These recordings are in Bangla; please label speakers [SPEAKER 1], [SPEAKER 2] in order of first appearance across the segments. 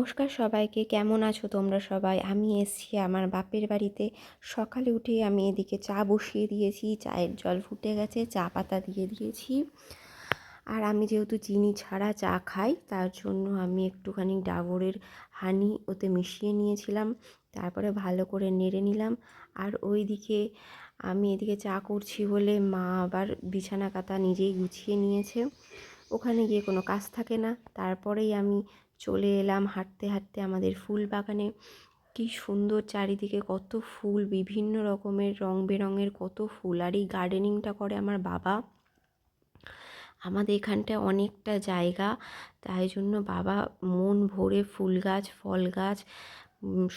[SPEAKER 1] নমস্কার সবাইকে, কেমন আছো তোমরা সবাই? আমি এসেছি আমার বাপের বাড়িতে। সকালে উঠে আমি এদিকে চা বসিয়ে দিয়েছি, চায়ের জল ফুটে গেছে, চা পাতা দিয়ে দিয়েছি। আর আমি যেহেতু চিনি ছাড়া চা খাই, তার জন্য আমি একটুখানি ডাবরের হানি ওতে মিশিয়ে নিয়েছিলাম। তারপরে ভালো করে নেড়ে নিলাম। আর ওইদিকে আমি এদিকে চা করছি বলে মা আবার বিছানা কাঁথা নিজেই গুছিয়ে নিয়েছে। ওখানে গিয়ে কোনো কাজ থাকে না। তারপরেই আমি চলে এলাম হাঁটতে হাঁটতে আমাদের ফুল বাগানে। কি সুন্দর চারিদিকে, কত ফুল, বিভিন্ন রকমের রং বেরঙের কত ফুল। আর এই গার্ডেনিংটা করে আমার বাবা। আমাদের এখানটায় অনেকটা জায়গা, তাই জন্য বাবা মন ভরে ফুল গাছ, ফল গাছ,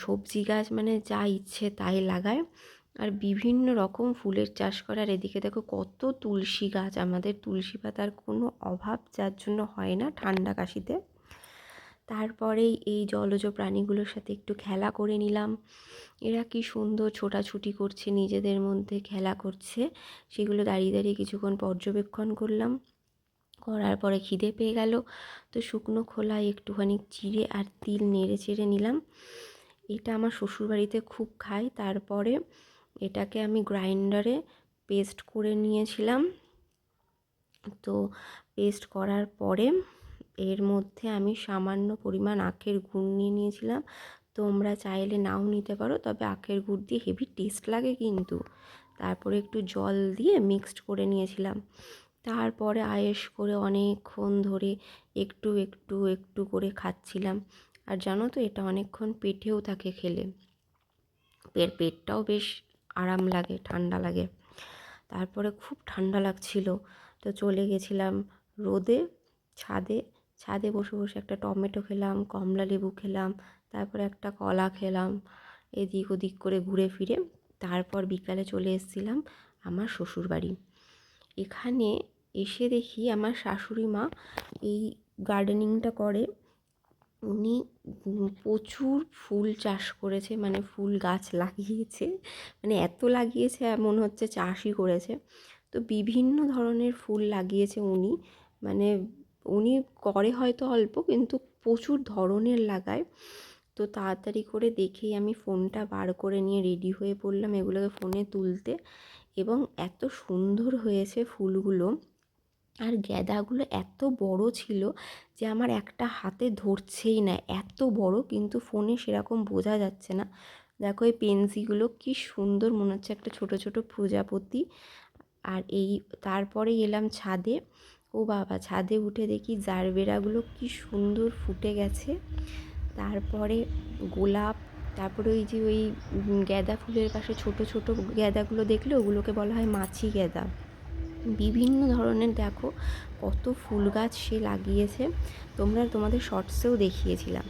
[SPEAKER 1] সবজি গাছ, মানে যা ইচ্ছে তাই লাগায়। আর বিভিন্ন রকম ফুলের চাষ করে। আর এদিকে দেখো কত তুলসী গাছ, আমাদের তুলসী পাতার কোনো অভাব যার জন্য হয় না ঠান্ডা কাশিতে। তারপরেই এই জলজ প্রাণীগুলোর সাথে একটু খেলা করে নিলাম। এরা কি সুন্দর ছোটাছুটি করছে, নিজেদের মধ্যে খেলা করছে, সেগুলো দাঁড়িয়ে দাঁড়িয়ে কিছুক্ষণ পর্যবেক্ষণ করলাম। করার পরে খিদে পেয়ে গেল, তো শুকনো খোলায় একটুখানি চিড়ে আর তিল নেড়ে চেড়ে নিলাম। এটা আমার শ্বশুরবাড়িতে খুব খাই। তারপরে এটাকে আমি গ্রাইন্ডারে পেস্ট করে নিয়েছিলাম। তো পেস্ট করার পরে এর মধ্যে আমি সামান্য পরিমাণ আখের গুড় নিয়ে নিয়েছিলাম। তোমরা চাইলে নাও নিতে পারো, তবে আখের গুড় দিয়ে হেভি টেস্ট লাগে কিন্তু। তারপরে একটু জল দিয়ে মিক্সড করে নিয়েছিলাম। তারপরে আয়েশ করে অনেকক্ষণ ধরে একটু একটু একটু করে খাচ্ছিলাম। আর জানো তো, এটা অনেকক্ষণ পেটেও থাকে খেলে, পেটটাও বেশ আরাম লাগে, ঠান্ডা লাগে। তারপরে খুব ঠান্ডা লাগছিল, তো চলে গেছিলাম রোদে, ছাদে। ছাদে বসে বসে একটা টমেটো খেলাম, কমলা লেবু খেলাম, তারপরে একটা কলা খেলাম, এদিক ওদিক করে ঘুরে ফিরে। তারপর বিকালে চলে এসেছিলাম আমার শ্বশুরবাড়ি। এখানে এসে দেখি আমার শাশুড়ি মা এই গার্ডেনিংটা করে। উনি প্রচুর ফুল চাষ করেছে, মানে ফুল গাছ লাগিয়েছে, মানে এত লাগিয়েছে মনে হচ্ছে চাষই করেছে। তো বিভিন্ন ধরনের ফুল লাগিয়েছে উনি, মানে উনি করে হয়তো অল্প, কিন্তু প্রচুর ধরনের লাগায়। তো তাড়াতাড়ি করে দেখেই আমি ফোনটা বার করে নিয়ে রেডি হয়ে পড়লাম এগুলোকে ফোনে তুলতে। এবং এত সুন্দর হয়েছে ফুলগুলো। আর গাঁদাগুলো এত বড় ছিল যে আমার একটা হাতে ধরছেই না, এত বড়, কিন্তু ফোনে সেরকম বোঝা যাচ্ছে না। দেখো এই পেনজিগুলো কি সুন্দর, মনে হচ্ছে একটা ছোট ছোট প্রজাপতি। আর এই তারপরে এলাম ছাদে। ও বাবা, ছাদে উঠে দেখি জারবেরাগুলো কি সুন্দর ফুটে গেছে। তারপরে গোলাপ, তারপরে ওই যে ওই গাঁদা ফুলের পাশে ছোট ছোট গাঁদাগুলো দেখলে ওগুলোকে বলা হয় মাছি গাঁদা। বিভিন্ন ধরনের দেখো কত ফুল গাছ সে লাগিয়েছে, তোমাদের শর্টসেও দেখিয়েছিলাম।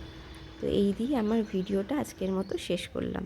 [SPEAKER 1] তো এই দিয়ে আমার ভিডিওটা আজকের মতো শেষ করলাম।